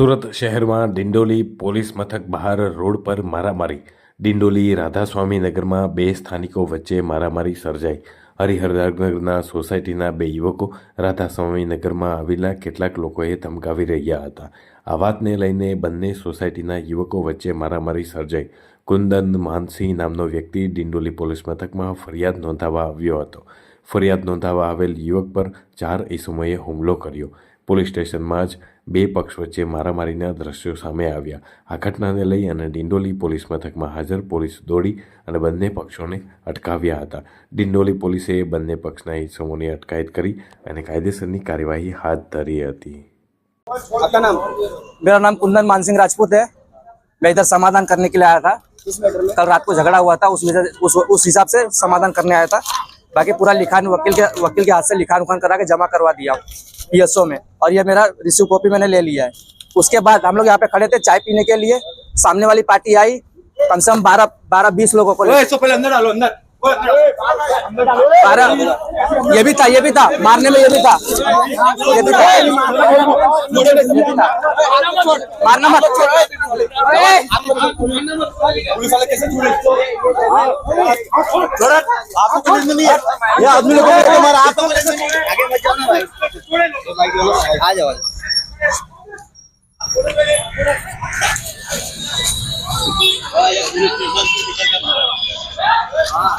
સુરત શહેરમાં ડિંડોલી પોલીસ મથક બહાર રોડ પર મારામારી. ડિંડોલી રાધાસ્વામી નગરમાં બે સ્થાનિકો વચ્ચે મારામારી સર્જાઈ. હરિહરનગરના સોસાયટીના બે યુવકો રાધાસ્વામી નગરમાં આવેલા કેટલાક લોકોએ ધમકાવી રહ્યા હતા. આ વાતને લઈને બંને સોસાયટીના યુવકો વચ્ચે મારામારી સર્જાઈ. કુંદન માનસિંહ નામનો વ્યક્તિ ડિંડોલી પોલીસ મથકમાં ફરિયાદ નોંધાવવા આવ્યો હતો. ફરિયાદ નોંધાવવા આવેલ યુવક પર 4 ઈસમોએ હુમલો કર્યો. પોલીસ સ્ટેશનમાં જ બે પક્ષ વચ્ચે મારામારીના દ્રશ્યો સામે આવ્યા. આ ઘટનાને લઈ અને ડિંડોલી પોલીસ મથકમાં હાજર પોલીસ દોડી અને બંને પક્ષોને અટકાવ્યા હતા. ડિંડોલી પોલીસે બંને પક્ષના ઈસમોની અટકાયત કરી અને કાયદેસરની કાર્યવાહી હાથ ધરી હતી. आपका नाम? मेरा नाम कुंदन मानसिंह राजपूत है। मैं इधर समाधान करने के लिए आया था। कल रात को झगड़ा हुआ था, उस हिसाब से समाधान करने आया था। बाकी पूरा लिखान वकील के हाथ से लिखान उखान करा के जमा करवा दिया पीएसओ में, और ये मेरा रिसीव कॉपी मैंने ले लिया है। उसके बाद हम लोग यहाँ पे खड़े थे चाय पीने के लिए। सामने वाली पार्टी आई, कम से कम 12-20 लोगों को पहले अंदर डालो, अंदर 12 ये भी था मारने में, ये भी था मारना मत। पुलिस वाले कैसे छोड़े? आपको पुलिस में नहीं है, ये आदमी लोगों को मारा। आप आगे मत जाओ ना भाई, आ जाओ। हाँ